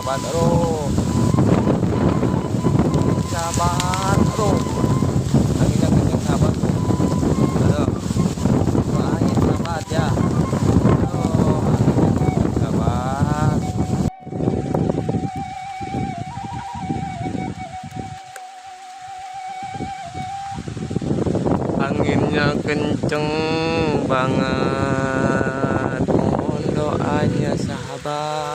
sahabat bro. Sahabat bro. Anginnya kenceng sahabat bro. Aduh. Angin sahabat ya. Aduh, anginnya kenceng sahabat. Anginnya kenceng banget. Mohon doanya sahabat.